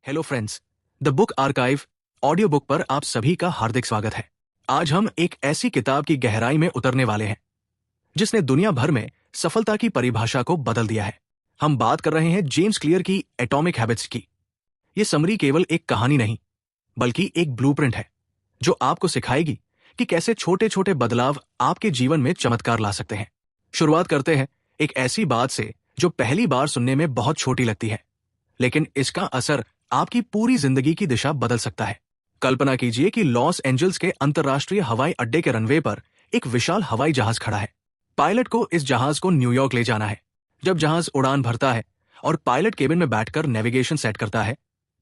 Hello friends, the book archive audio book पर आप सभी का हार्दिक स्वागत है। आज हम एक ऐसी किताब की गहराई में उतरने वाले हैं जिसने दुनिया भर में सफलता की परिभाषा को बदल दिया है। हम बात कर रहे हैं जेम्स क्लियर की एटॉमिक हैबिट्स की। ये समरी केवल एक कहानी नहीं, बल्कि एक ब्लूप्रिंट है जो आपको सिखाएगी कि कैसे छोटे छोटे बदलाव आपके जीवन में चमत्कार ला सकते हैं। शुरुआत करते हैं एक ऐसी बात से जो पहली बार सुनने में बहुत छोटी लगती है, लेकिन इसका असर आपकी पूरी जिंदगी की दिशा बदल सकता है। कल्पना कीजिए कि लॉस एंजल्स के अंतर्राष्ट्रीय हवाई अड्डे के रनवे पर एक विशाल हवाई जहाज खड़ा है। पायलट को इस जहाज को न्यूयॉर्क ले जाना है। जब जहाज उड़ान भरता है और पायलट केबिन में बैठकर नेविगेशन सेट करता है,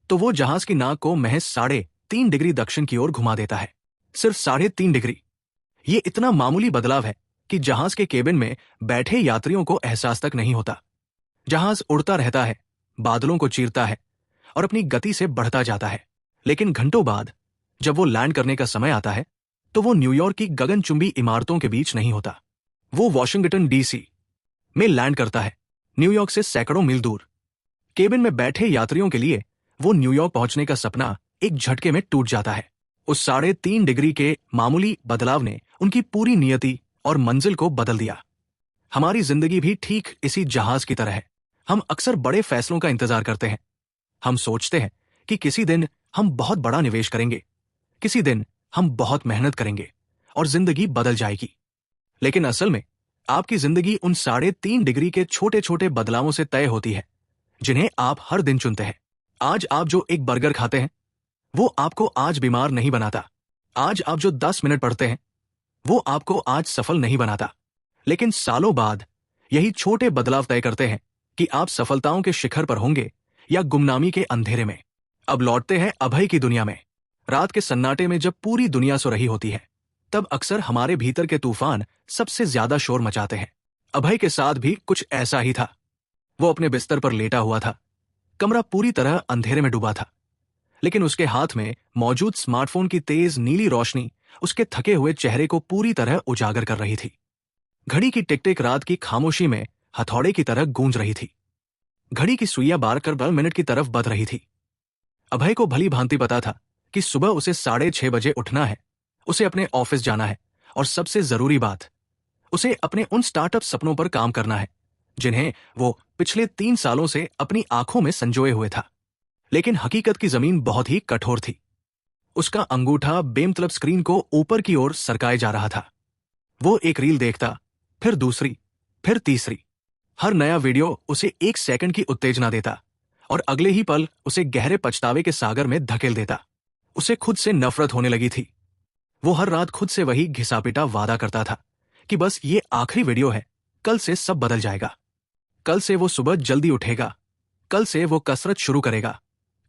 तो वो जहाज की नाक को महज 3.5 डिग्री दक्षिण की ओर घुमा देता है। सिर्फ 3.5 डिग्री। ये इतना मामूली बदलाव है कि जहाज के केबिन में बैठे यात्रियों को एहसास तक नहीं होता। जहाज उड़ता रहता है, बादलों को चीरता है और अपनी गति से बढ़ता जाता है। लेकिन घंटों बाद जब वो लैंड करने का समय आता है, तो वो न्यूयॉर्क की गगनचुंबी इमारतों के बीच नहीं होता। वो वॉशिंगटन डीसी में लैंड करता है, न्यूयॉर्क से सैकड़ों मील दूर। केबिन में बैठे यात्रियों के लिए वो न्यूयॉर्क पहुंचने का सपना एक झटके में टूट जाता है। उस 3.5 डिग्री के मामूली बदलाव ने उनकी पूरी नियति और मंजिल को बदल दिया। हमारी जिंदगी भी ठीक इसी जहाज की तरह है। हम अक्सर बड़े फैसलों का इंतजार करते हैं। हम सोचते हैं कि किसी दिन हम बहुत बड़ा निवेश करेंगे, किसी दिन हम बहुत मेहनत करेंगे और जिंदगी बदल जाएगी। लेकिन असल में आपकी जिंदगी उन 3.5 डिग्री के छोटे छोटे बदलावों से तय होती है जिन्हें आप हर दिन चुनते हैं। आज आप जो एक बर्गर खाते हैं, वो आपको आज बीमार नहीं बनाता। आज आप जो 10 मिनट पढ़ते हैं, वो आपको आज सफल नहीं बनाता। लेकिन सालों बाद यही छोटे बदलाव तय करते हैं कि आप सफलताओं के शिखर पर होंगे या गुमनामी के अंधेरे में। अब लौटते हैं अभय की दुनिया में। रात के सन्नाटे में जब पूरी दुनिया सो रही होती है, तब अक्सर हमारे भीतर के तूफान सबसे ज्यादा शोर मचाते हैं। अभय के साथ भी कुछ ऐसा ही था। वो अपने बिस्तर पर लेटा हुआ था। कमरा पूरी तरह अंधेरे में डूबा था, लेकिन उसके हाथ में मौजूद स्मार्टफोन की तेज नीली रोशनी उसके थके हुए चेहरे को पूरी तरह उजागर कर रही थी। घड़ी की टिक टिक रात की खामोशी में हथौड़े की तरह गूंज रही थी। घड़ी की सुइयां बार कर 12 मिनट की तरफ बध रही थी। अभय को भली भांति पता था कि सुबह उसे 6:30 बजे उठना है, उसे अपने ऑफिस जाना है और सबसे जरूरी बात, उसे अपने उन स्टार्टअप सपनों पर काम करना है जिन्हें वो पिछले 3 सालों से अपनी आंखों में संजोए हुए था। लेकिन हकीकत की जमीन बहुत ही कठोर थी। उसका अंगूठा बेमतलब स्क्रीन को ऊपर की ओर सरकाए जा रहा था। वो एक रील देखता, फिर दूसरी, फिर तीसरी। हर नया वीडियो उसे 1 सेकंड की उत्तेजना देता और अगले ही पल उसे गहरे पछतावे के सागर में धकेल देता। उसे खुद से नफरत होने लगी थी। वो हर रात खुद से वही घिसापिटा वादा करता था कि बस ये आखिरी वीडियो है, कल से सब बदल जाएगा। कल से वो सुबह जल्दी उठेगा, कल से वो कसरत शुरू करेगा,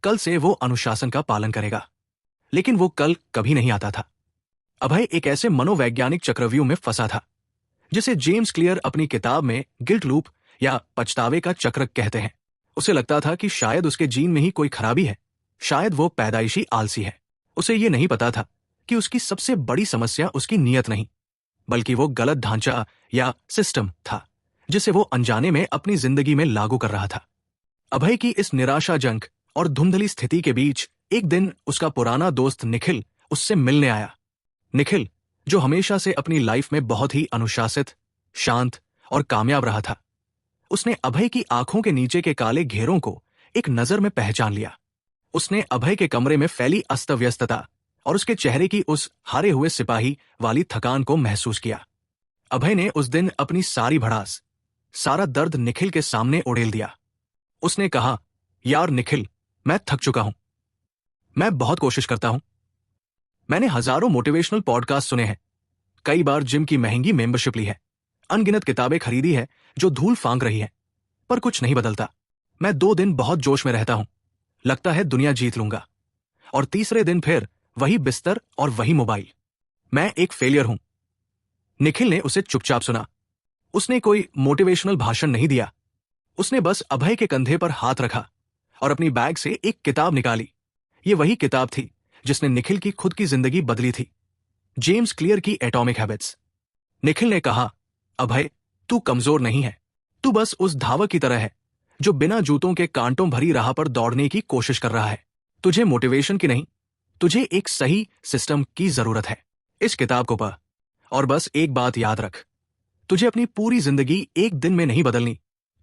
कल से वो अनुशासन का पालन करेगा। लेकिन वो कल कभी नहीं आता था। अभय एक ऐसे मनोवैज्ञानिक चक्रव्यूह में फंसा था जिसे जेम्स क्लियर अपनी किताब में गिल्ट लूप या पछतावे का चक्र कहते हैं। उसे लगता था कि शायद उसके जीन में ही कोई खराबी है, शायद वो पैदाइशी आलसी है। उसे ये नहीं पता था कि उसकी सबसे बड़ी समस्या उसकी नीयत नहीं, बल्कि वो गलत ढांचा या सिस्टम था जिसे वो अनजाने में अपनी जिंदगी में लागू कर रहा था। अभय की इस निराशाजनक और धुंधली स्थिति के बीच एक दिन उसका पुराना दोस्त निखिल उससे मिलने आया। निखिल, जो हमेशा से अपनी लाइफ में बहुत ही अनुशासित, शांत और कामयाब रहा था, उसने अभय की आंखों के नीचे के काले घेरों को एक नजर में पहचान लिया। उसने अभय के कमरे में फैली अस्तव्यस्तता और उसके चेहरे की उस हारे हुए सिपाही वाली थकान को महसूस किया। अभय ने उस दिन अपनी सारी भड़ास, सारा दर्द निखिल के सामने उड़ेल दिया। उसने कहा, यार निखिल, मैं थक चुका हूं। मैं बहुत कोशिश करता हूं। मैंने हजारों मोटिवेशनल पॉडकास्ट सुने हैं, कई बार जिम की महंगी मेंबरशिप ली है, अनगिनत किताबें खरीदी है जो धूल फांक रही है, पर कुछ नहीं बदलता। मैं 2 दिन बहुत जोश में रहता हूं, लगता है दुनिया जीत लूंगा, और तीसरे दिन फिर वही बिस्तर और वही मोबाइल। मैं एक फेलियर हूं। निखिल ने उसे चुपचाप सुना। उसने कोई मोटिवेशनल भाषण नहीं दिया। उसने बस अभय के कंधे पर हाथ रखा और अपनी बैग से एक किताब निकाली। ये वही किताब थी जिसने निखिल की खुद की जिंदगी बदली थी, जेम्स क्लियर की एटॉमिक हैबिट्स। निखिल ने कहा, अभय, तू कमजोर नहीं है, तू बस उस धावक की तरह है जो बिना जूतों के कांटों भरी राह पर दौड़ने की कोशिश कर रहा है। तुझे मोटिवेशन की नहीं, तुझे एक सही सिस्टम की जरूरत है। इस किताब को पढ़ और बस एक बात याद रख, तुझे अपनी पूरी जिंदगी एक दिन में नहीं बदलनी,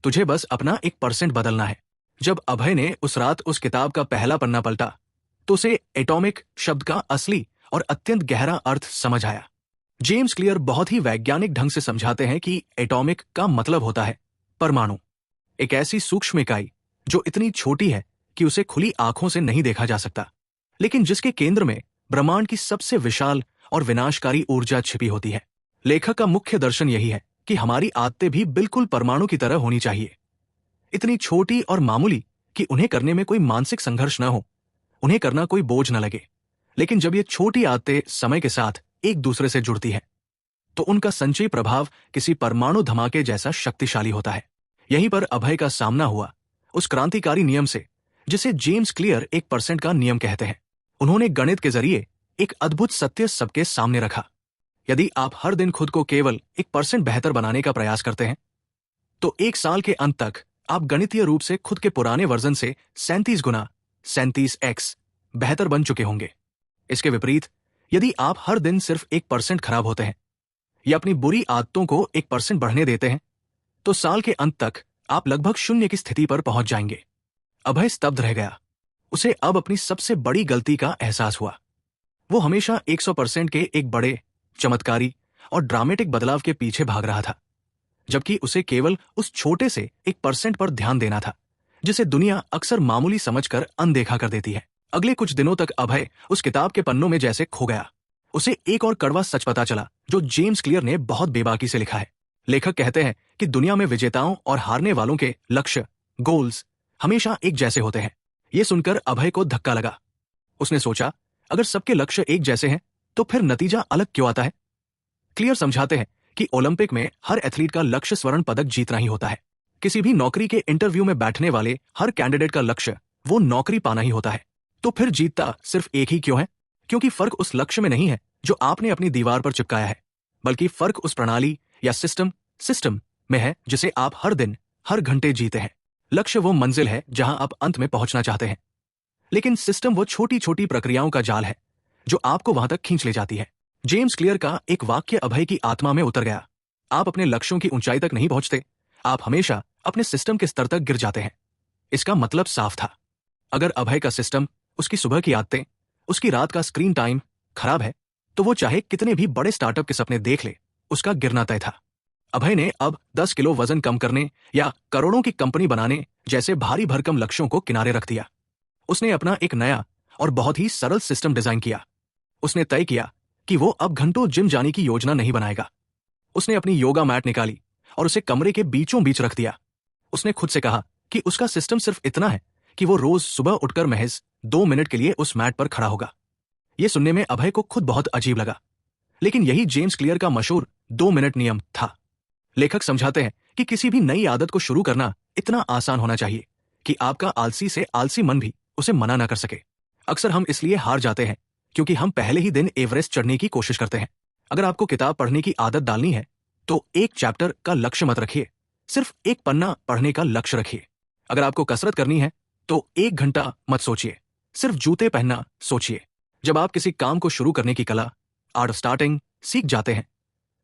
तुझे बस अपना 1% बदलना है। जब अभय ने उस रात उस किताब का पहला पन्ना पलटा तो उसे एटॉमिक शब्द का असली और अत्यंत गहरा अर्थ समझ आया। जेम्स क्लियर बहुत ही वैज्ञानिक ढंग से समझाते हैं कि एटॉमिक का मतलब होता है परमाणु, एक ऐसी सूक्ष्म इकाई जो इतनी छोटी है कि उसे खुली आंखों से नहीं देखा जा सकता, लेकिन जिसके केंद्र में ब्रह्मांड की सबसे विशाल और विनाशकारी ऊर्जा छिपी होती है। लेखक का मुख्य दर्शन यही है कि हमारी आदतें भी बिल्कुल परमाणु की तरह होनी चाहिए, इतनी छोटी और मामूली कि उन्हें करने में कोई मानसिक संघर्ष न हो, उन्हें करना कोई बोझ न लगे। लेकिन जब ये छोटी आदतें समय के साथ एक दूसरे से जुड़ती है तो उनका संचयी प्रभाव किसी परमाणु धमाके जैसा शक्तिशाली होता है। यहीं पर अभय का सामना हुआ उस क्रांतिकारी नियम से जिसे जेम्स क्लियर 1% का नियम कहते हैं। उन्होंने गणित के जरिए एक अद्भुत सत्य सबके सामने रखा। यदि आप हर दिन खुद को केवल 1% बेहतर बनाने का प्रयास करते हैं तो एक साल के अंत तक आप गणितीय रूप से खुद के पुराने वर्जन से 37 गुना 37x बेहतर बन चुके होंगे। इसके विपरीत यदि आप हर दिन सिर्फ 1% खराब होते हैं या अपनी बुरी आदतों को 1% बढ़ने देते हैं तो साल के अंत तक आप लगभग 0 की स्थिति पर पहुंच जाएंगे। अभय स्तब्ध रह गया। उसे अब अपनी सबसे बड़ी गलती का एहसास हुआ। वो हमेशा 100% के एक बड़े, चमत्कारी और ड्रामेटिक बदलाव के पीछे भाग रहा था, जबकि उसे केवल उस छोटे से 1% पर ध्यान देना था जिसे दुनिया अक्सर मामूली समझकर अनदेखा कर देती है। अगले कुछ दिनों तक अभय उस किताब के पन्नों में जैसे खो गया। उसे एक और कड़वा सच पता चला जो जेम्स क्लियर ने बहुत बेबाकी से लिखा है। लेखक कहते हैं कि दुनिया में विजेताओं और हारने वालों के लक्ष्य, गोल्स, हमेशा एक जैसे होते हैं। यह सुनकर अभय को धक्का लगा। उसने सोचा, अगर सबके लक्ष्य एक जैसे हैं तो फिर नतीजा अलग क्यों आता है? क्लियर समझाते हैं कि ओलंपिक में हर एथलीट का लक्ष्य स्वर्ण पदक जीतना ही होता है। किसी भी नौकरी के इंटरव्यू में बैठने वाले हर कैंडिडेट का लक्ष्य वो नौकरी पाना ही होता है। तो फिर जीतता सिर्फ एक ही क्यों है? क्योंकि फर्क उस लक्ष्य में नहीं है जो आपने अपनी दीवार पर चिपकाया है, बल्कि फर्क उस प्रणाली या सिस्टम में है जिसे आप हर दिन, हर घंटे जीते हैं। लक्ष्य वो मंजिल है जहां आप अंत में पहुंचना चाहते हैं, लेकिन सिस्टम वो छोटी छोटी प्रक्रियाओं का जाल है जो आपको वहां तक खींच ले जाती है। जेम्स क्लियर का एक वाक्य अभय की आत्मा में उतर गया। आप अपने लक्ष्यों की ऊंचाई तक नहीं पहुंचते, आप हमेशा अपने सिस्टम के स्तर तक गिर जाते हैं। इसका मतलब साफ था। अगर अभय का सिस्टम, उसकी सुबह की आदतें, उसकी रात का स्क्रीन टाइम खराब है तो वो चाहे कितने भी बड़े स्टार्टअप के सपने देख ले, उसका गिरना तय था। अभय ने अब 10 किलो वजन कम करने या करोड़ों की कंपनी बनाने जैसे भारी भरकम लक्ष्यों को किनारे रख दिया। उसने अपना एक नया और बहुत ही सरल सिस्टम डिजाइन किया। उसने तय किया कि वो अब घंटों जिम जाने की योजना नहीं बनाएगा। उसने अपनी योगा मैट निकाली और उसे कमरे के बीचों बीच रख दिया। उसने खुद से कहा कि उसका सिस्टम सिर्फ इतना है कि वो रोज सुबह उठकर महज 2 मिनट के लिए उस मैट पर खड़ा होगा। यह सुनने में अभय को खुद बहुत अजीब लगा, लेकिन यही जेम्स क्लियर का मशहूर 2 मिनट नियम था। लेखक समझाते हैं कि किसी भी नई आदत को शुरू करना इतना आसान होना चाहिए कि आपका आलसी से आलसी मन भी उसे मना ना कर सके। अक्सर हम इसलिए हार जाते हैं क्योंकि हम पहले ही दिन एवरेस्ट चढ़ने की कोशिश करते हैं। अगर आपको किताब पढ़ने की आदत डालनी है तो एक चैप्टर का लक्ष्य मत रखिए, सिर्फ एक पन्ना पढ़ने का लक्ष्य रखिए। अगर आपको कसरत करनी है तो 1 घंटा मत सोचिए, सिर्फ जूते पहनना सोचिए। जब आप किसी काम को शुरू करने की कला, आर्ट ऑफ स्टार्टिंग, सीख जाते हैं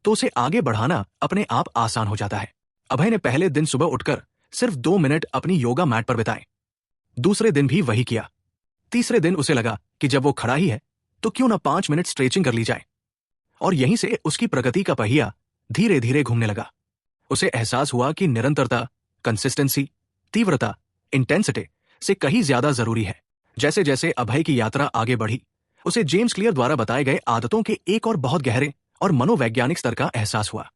तो उसे आगे बढ़ाना अपने आप आसान हो जाता है। अभय ने पहले दिन सुबह उठकर सिर्फ 2 मिनट अपनी योगा मैट पर बिताए। दूसरे दिन भी वही किया। तीसरे दिन उसे लगा कि जब वो खड़ा ही है तो क्यों ना 5 मिनट स्ट्रेचिंग कर ली जाए। और यहीं से उसकी प्रगति का पहिया धीरे धीरे घूमने लगा। उसे एहसास हुआ कि निरंतरता, कंसिस्टेंसी, तीव्रता, इंटेंसिटी से कहीं ज्यादा जरूरी है। जैसे जैसे अभय की यात्रा आगे बढ़ी, उसे जेम्स क्लियर द्वारा बताए गए आदतों के एक और बहुत गहरे और मनोवैज्ञानिक स्तर का एहसास हुआ।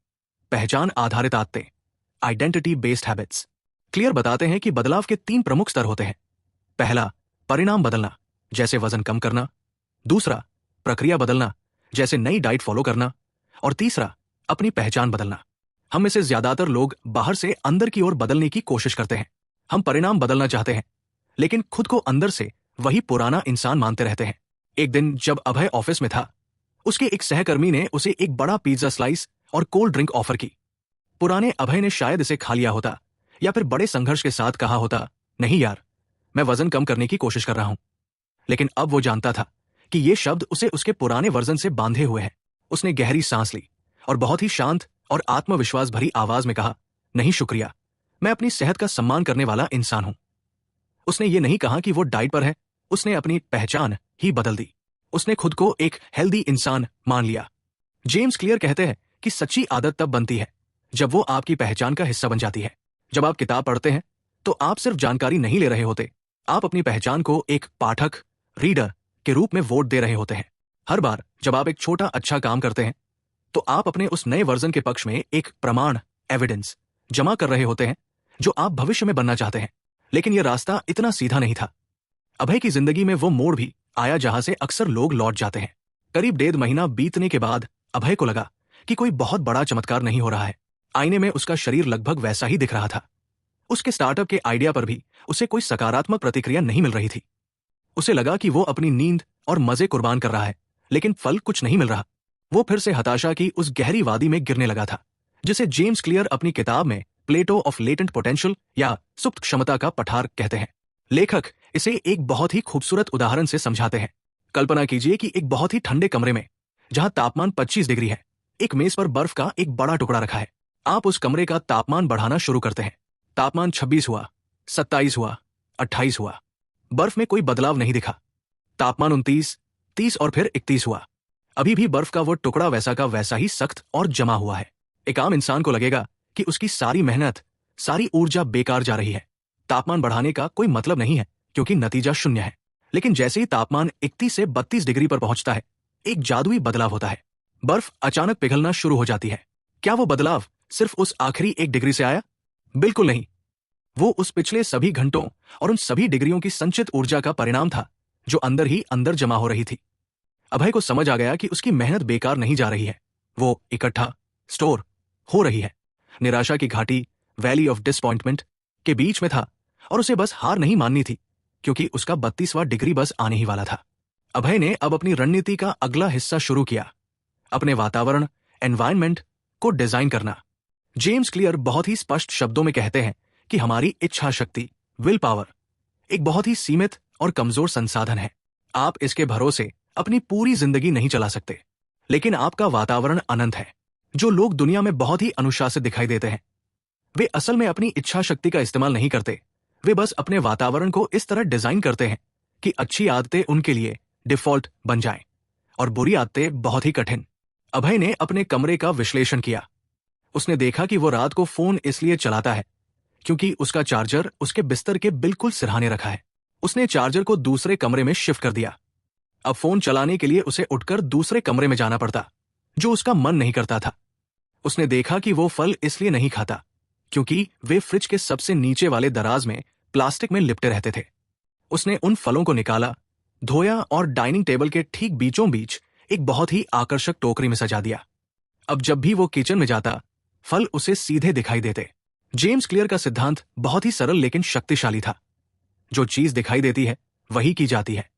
पहचान आधारित आदतें, आइडेंटिटी बेस्ड हैबिट्स। क्लियर बताते हैं कि बदलाव के 3 प्रमुख स्तर होते हैं। पहला, परिणाम बदलना, जैसे वजन कम करना। दूसरा, प्रक्रिया बदलना, जैसे नई डाइट फॉलो करना। और तीसरा, अपनी पहचान बदलना। हम में से ज्यादातर लोग बाहर से अंदर की ओर बदलने की कोशिश करते हैं। हम परिणाम बदलना चाहते हैं, लेकिन खुद को अंदर से वही पुराना इंसान मानते रहते हैं। एक दिन जब अभय ऑफिस में था, उसके एक सहकर्मी ने उसे एक बड़ा पिज्जा स्लाइस और कोल्ड ड्रिंक ऑफर की। पुराने अभय ने शायद इसे खा लिया होता या फिर बड़े संघर्ष के साथ कहा होता, नहीं यार, मैं वजन कम करने की कोशिश कर रहा हूं। लेकिन अब वो जानता था कि ये शब्द उसे उसके पुराने वर्जन से बांधे हुए हैं। उसने गहरी सांस ली और बहुत ही शांत और आत्मविश्वास भरी आवाज में कहा, नहीं शुक्रिया, मैं अपनी सेहत का सम्मान करने वाला इंसान हूं। उसने ये नहीं कहा कि वो डाइट पर है, उसने अपनी पहचान ही बदल दी। उसने खुद को एक हेल्दी इंसान मान लिया। जेम्स क्लियर कहते हैं कि सच्ची आदत तब बनती है जब वो आपकी पहचान का हिस्सा बन जाती है। जब आप किताब पढ़ते हैं तो आप सिर्फ जानकारी नहीं ले रहे होते, आप अपनी पहचान को एक पाठक, रीडर के रूप में वोट दे रहे होते हैं। हर बार जब आप एक छोटा अच्छा काम करते हैं तो आप अपने उस नए वर्जन के पक्ष में एक प्रमाण, एविडेंस जमा कर रहे होते हैं जो आप भविष्य में बनना चाहते हैं। लेकिन यह रास्ता इतना सीधा नहीं था। अभय की जिंदगी में वो मोड़ भी आया जहां से अक्सर लोग लौट जाते हैं। करीब 1.5 महीना बीतने के बाद अभय को लगा कि कोई बहुत बड़ा चमत्कार नहीं हो रहा है। आईने में उसका शरीर लगभग वैसा ही दिख रहा था। उसके स्टार्टअप के आइडिया पर भी उसे कोई सकारात्मक प्रतिक्रिया नहीं मिल रही थी। उसे लगा कि वो अपनी नींद और मजे कुर्बान कर रहा है, लेकिन फल कुछ नहीं मिल रहा। वो फिर से हताशा की उस गहरी वादी में गिरने लगा था, जिसे जेम्स क्लियर अपनी किताब में प्लेटो ऑफ लेटेंट पोटेंशियल या सुप्त क्षमता का पठार कहते हैं। लेखक इसे एक बहुत ही खूबसूरत उदाहरण से समझाते हैं। कल्पना कीजिए कि एक बहुत ही ठंडे कमरे में, जहां तापमान 25 डिग्री है, एक मेज पर बर्फ का एक बड़ा टुकड़ा रखा है। आप उस कमरे का तापमान बढ़ाना शुरू करते हैं। तापमान 26 हुआ, 27 हुआ, 28 हुआ। बर्फ में कोई बदलाव नहीं दिखा। तापमान 29, 30 और फिर 31 हुआ। अभी भी बर्फ का वो टुकड़ा वैसा का वैसा ही सख्त और जमा हुआ है। एक आम इंसान को लगेगा कि उसकी सारी मेहनत, सारी ऊर्जा बेकार जा रही है। तापमान बढ़ाने का कोई मतलब नहीं है क्योंकि नतीजा शून्य है। लेकिन जैसे ही तापमान 31 से 32 डिग्री पर पहुंचता है, एक जादुई बदलाव होता है। बर्फ अचानक पिघलना शुरू हो जाती है। क्या वो बदलाव सिर्फ उस आखिरी 1 डिग्री से आया? बिल्कुल नहीं। वो उस पिछले सभी घंटों और उन सभी डिग्रियों की संचित ऊर्जा का परिणाम था जो अंदर ही अंदर जमा हो रही थी। अभय को समझ आ गया कि उसकी मेहनत बेकार नहीं जा रही है, वो इकट्ठा स्टोर हो रही है। निराशा की घाटी, वैली ऑफ डिसअपॉइंटमेंट के बीच में था और उसे बस हार नहीं माननी थी क्योंकि उसका 32वां डिग्री बस आने ही वाला था। अभय ने अब अपनी रणनीति का अगला हिस्सा शुरू किया, अपने वातावरण, एनवायरनमेंट को डिजाइन करना। जेम्स क्लियर बहुत ही स्पष्ट शब्दों में कहते हैं कि हमारी इच्छा शक्ति, विल पावर, एक बहुत ही सीमित और कमजोर संसाधन है। आप इसके भरोसे अपनी पूरी जिंदगी नहीं चला सकते। लेकिन आपका वातावरण अनंत है। जो लोग दुनिया में बहुत ही अनुशासित दिखाई देते हैं, वे असल में अपनी इच्छा शक्ति का इस्तेमाल नहीं करते। वे बस अपने वातावरण को इस तरह डिजाइन करते हैं कि अच्छी आदतें उनके लिए डिफॉल्ट बन जाएं और बुरी आदतें बहुत ही कठिन। अभय ने अपने कमरे का विश्लेषण किया। उसने देखा कि वो रात को फोन इसलिए चलाता है क्योंकि उसका चार्जर उसके बिस्तर के बिल्कुल सिरहाने रखा है। उसने चार्जर को दूसरे कमरे में शिफ्ट कर दिया। अब फोन चलाने के लिए उसे उठकर दूसरे कमरे में जाना पड़ता, जो उसका मन नहीं करता था। उसने देखा कि वो फल इसलिए नहीं खाता क्योंकि वे फ्रिज के सबसे नीचे वाले दराज में प्लास्टिक में लिपटे रहते थे। उसने उन फलों को निकाला, धोया और डाइनिंग टेबल के ठीक बीचों बीच एक बहुत ही आकर्षक टोकरी में सजा दिया। अब जब भी वो किचन में जाता, फल उसे सीधे दिखाई देते। जेम्स क्लियर का सिद्धांत बहुत ही सरल लेकिन शक्तिशाली था। जो चीज दिखाई देती है वही की जाती है।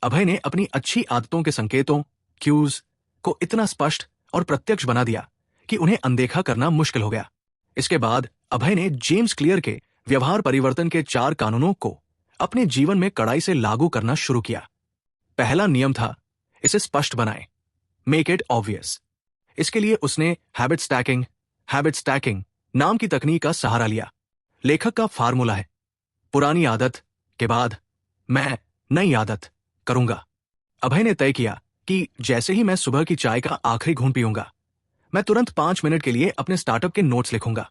अभय ने अपनी अच्छी आदतों के संकेतों, क्यूज को इतना स्पष्ट और प्रत्यक्ष बना दिया कि उन्हें अनदेखा करना मुश्किल हो गया। इसके बाद अभय ने जेम्स क्लियर के व्यवहार परिवर्तन के 4 कानूनों को अपने जीवन में कड़ाई से लागू करना शुरू किया। पहला नियम था, इसे स्पष्ट बनाएं, मेक इट ऑब्वियस। इसके लिए उसने हैबिट स्टैकिंग नाम की तकनीक का सहारा लिया। लेखक का फार्मूला है, पुरानी आदत के बाद मैं नई आदत करूंगा। अभय ने तय किया कि जैसे ही मैं सुबह की चाय का आखिरी घूंट पीऊंगा, मैं तुरंत 5 मिनट के लिए अपने स्टार्टअप के नोट्स लिखूंगा।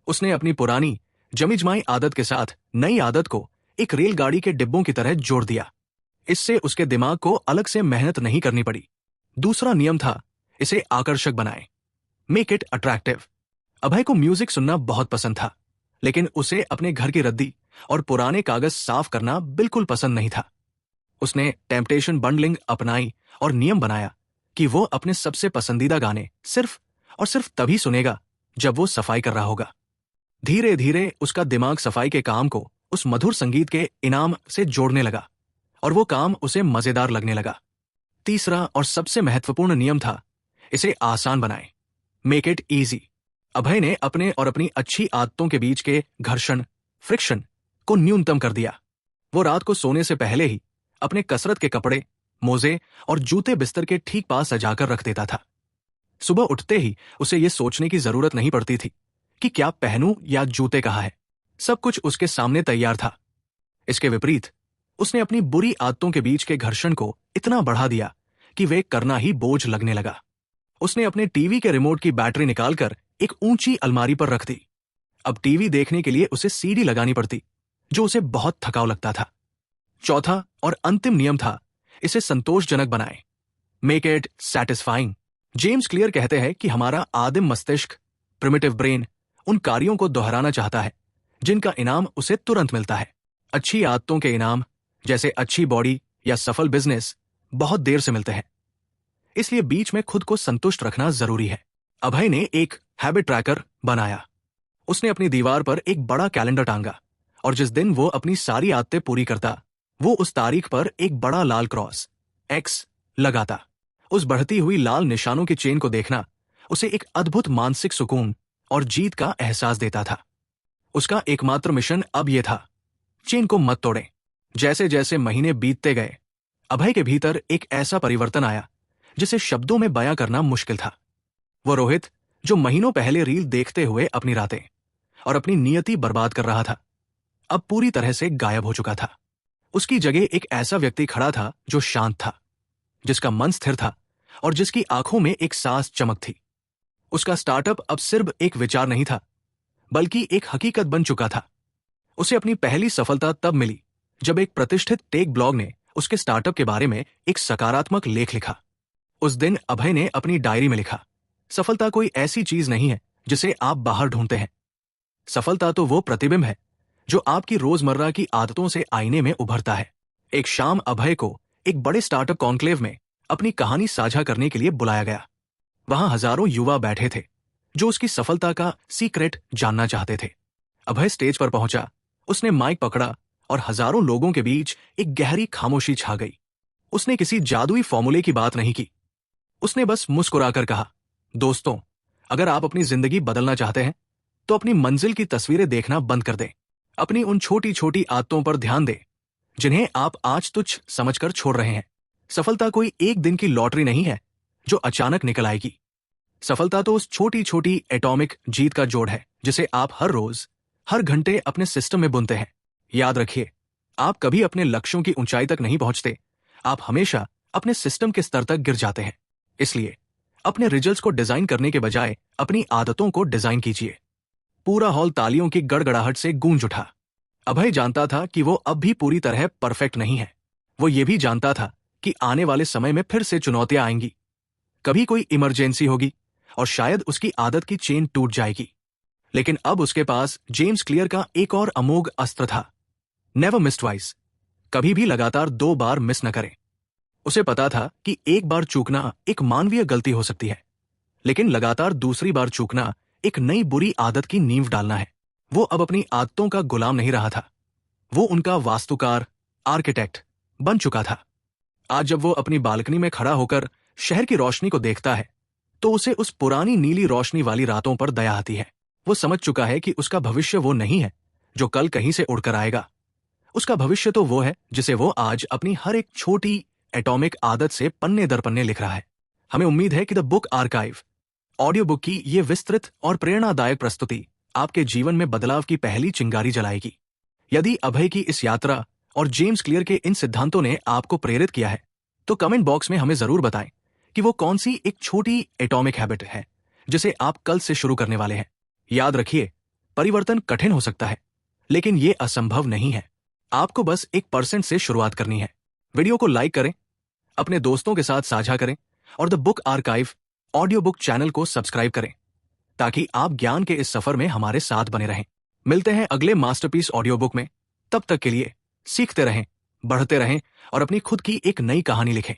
उसने अपनी पुरानी जमी-जमाई आदत के साथ नई आदत को एक रेलगाड़ी के डिब्बों की तरह जोड़ दिया। इससे उसके दिमाग को अलग से मेहनत नहीं करनी पड़ी। दूसरा नियम था, इसे आकर्षक बनाएं, मेक इट अट्रैक्टिव। अभय को म्यूजिक सुनना बहुत पसंद था, लेकिन उसे अपने घर की रद्दी और पुराने कागज साफ करना बिल्कुल पसंद नहीं था। उसने टेम्पटेशन बंडलिंग अपनाई और नियम बनाया कि वो अपने सबसे पसंदीदा गाने सिर्फ और सिर्फ तभी सुनेगा जब वो सफाई कर रहा होगा। धीरे धीरे उसका दिमाग सफाई के काम को उस मधुर संगीत के इनाम से जोड़ने लगा और वो काम उसे मजेदार लगने लगा। तीसरा और सबसे महत्वपूर्ण नियम था, इसे आसान बनाएं, मेक इट इजी। अभय ने अपने और अपनी अच्छी आदतों के बीच के घर्षण, फ्रिक्शन को न्यूनतम कर दिया। वो रात को सोने से पहले ही अपने कसरत के कपड़े, मोजे और जूते बिस्तर के ठीक पास सजाकर रख देता था। सुबह उठते ही उसे ये सोचने की जरूरत नहीं पड़ती थी कि क्या पहनूं या जूते कहाँ है। सब कुछ उसके सामने तैयार था। इसके विपरीत उसने अपनी बुरी आदतों के बीच के घर्षण को इतना बढ़ा दिया कि वे करना ही बोझ लगने लगा। उसने अपने टीवी के रिमोट की बैटरी निकालकर एक ऊंची अलमारी पर रख दी। अब टीवी देखने के लिए उसे सीडी लगानी पड़ती, जो उसे बहुत थकाऊ लगता था। चौथा और अंतिम नियम था, इसे संतोषजनक बनाएं। Make it satisfying. James clear कहते हैं कि हमारा आदिम मस्तिष्क, प्रिमिटिव ब्रेन, उन कार्यों को दोहराना चाहता है जिनका इनाम उसे तुरंत मिलता है। अच्छी आदतों के इनाम, जैसे अच्छी बॉडी या सफल बिजनेस, बहुत देर से मिलते हैं। इसलिए बीच में खुद को संतुष्ट रखना जरूरी है। अभय ने एक हैबिट ट्रैकर बनाया। उसने अपनी दीवार पर एक बड़ा कैलेंडर टांगा और जिस दिन वो अपनी सारी आदतें पूरी करता, वो उस तारीख पर एक बड़ा लाल क्रॉस एक्स लगाता। उस बढ़ती हुई लाल निशानों की चेन को देखना उसे एक अद्भुत मानसिक सुकून और जीत का एहसास देता था। उसका एकमात्र मिशन अब यह था, चेन को मत तोड़ें। जैसे जैसे महीने बीतते गए, अभय के भीतर एक ऐसा परिवर्तन आया जिसे शब्दों में बयां करना मुश्किल था। वो रोहित, जो महीनों पहले रील देखते हुए अपनी रातें और अपनी नियति बर्बाद कर रहा था, अब पूरी तरह से गायब हो चुका था। उसकी जगह एक ऐसा व्यक्ति खड़ा था जो शांत था, जिसका मन स्थिर था और जिसकी आंखों में एक सांस चमक थी। उसका स्टार्टअप अब सिर्फ एक विचार नहीं था, बल्कि एक हकीकत बन चुका था। उसे अपनी पहली सफलता तब मिली जब एक प्रतिष्ठित टेक ब्लॉग ने उसके स्टार्टअप के बारे में एक सकारात्मक लेख लिखा। उस दिन अभय ने अपनी डायरी में लिखा, सफलता कोई ऐसी चीज नहीं है जिसे आप बाहर ढूंढते हैं। सफलता तो वो प्रतिबिंब है जो आपकी रोजमर्रा की आदतों से आईने में उभरता है। एक शाम अभय को एक बड़े स्टार्टअप कॉन्क्लेव में अपनी कहानी साझा करने के लिए बुलाया गया। वहां हजारों युवा बैठे थे जो उसकी सफलता का सीक्रेट जानना चाहते थे। अभय स्टेज पर पहुंचा, उसने माइक पकड़ा और हजारों लोगों के बीच एक गहरी खामोशी छा गई। उसने किसी जादुई फॉर्मूले की बात नहीं की। उसने बस मुस्कुराकर कहा, दोस्तों, अगर आप अपनी जिंदगी बदलना चाहते हैं तो अपनी मंजिल की तस्वीरें देखना बंद कर दें। अपनी उन छोटी छोटी आदतों पर ध्यान दें जिन्हें आप आज तुच्छ समझकर छोड़ रहे हैं। सफलता कोई एक दिन की लॉटरी नहीं है जो अचानक निकल आएगी। सफलता तो उस छोटी छोटी एटॉमिक जीत का जोड़ है जिसे आप हर रोज, हर घंटे अपने सिस्टम में बुनते हैं। याद रखिए, आप कभी अपने लक्ष्यों की ऊंचाई तक नहीं पहुंचते, आप हमेशा अपने सिस्टम के स्तर तक गिर जाते हैं। इसलिए अपने रिजल्ट्स को डिजाइन करने के बजाय अपनी आदतों को डिजाइन कीजिए। पूरा हॉल तालियों की गड़गड़ाहट से गूंज उठा। अभय जानता था कि वो अब भी पूरी तरह परफेक्ट नहीं है। वो ये भी जानता था कि आने वाले समय में फिर से चुनौतियां आएंगी। कभी कोई इमरजेंसी होगी और शायद उसकी आदत की चेन टूट जाएगी। लेकिन अब उसके पास जेम्स क्लियर का एक और अमोघ अस्त्र था, नेवर मिस ट्वाइस। कभी भी लगातार 2 बार मिस न करें। उसे पता था कि एक बार चूकना एक मानवीय गलती हो सकती है, लेकिन लगातार दूसरी बार चूकना एक नई बुरी आदत की नींव डालना है। वो अब अपनी आदतों का गुलाम नहीं रहा था, वो उनका वास्तुकार, आर्किटेक्ट बन चुका था। आज जब वो अपनी बालकनी में खड़ा होकर शहर की रोशनी को देखता है तो उसे उस पुरानी नीली रोशनी वाली रातों पर दया आती है। वो समझ चुका है कि उसका भविष्य वो नहीं है जो कल कहीं से उड़कर आएगा। उसका भविष्य तो वो है जिसे वो आज अपनी हर एक छोटी एटॉमिक आदत से पन्ने दर पन्ने लिख रहा है। हमें उम्मीद है कि the book archive audio book की ये विस्तृत और प्रेरणादायक प्रस्तुति आपके जीवन में बदलाव की पहली चिंगारी जलाएगी। यदि अभय की इस यात्रा और जेम्स क्लियर के इन सिद्धांतों ने आपको प्रेरित किया है तो कमेंट बॉक्स में हमें जरूर बताएं कि वो कौन सी एक छोटी एटॉमिक हैबिट है जिसे आप कल से शुरू करने वाले हैं। याद रखिए, परिवर्तन कठिन हो सकता है, लेकिन ये असंभव नहीं है। आपको बस 1% से शुरुआत करनी है। वीडियो को लाइक करें, अपने दोस्तों के साथ साझा करें और the book archive audio book channel को सब्सक्राइब करें ताकि आप ज्ञान के इस सफर में हमारे साथ बने रहें। मिलते हैं अगले मास्टरपीस ऑडियो बुक में। तब तक के लिए सीखते रहें, बढ़ते रहें और अपनी खुद की एक नई कहानी लिखें।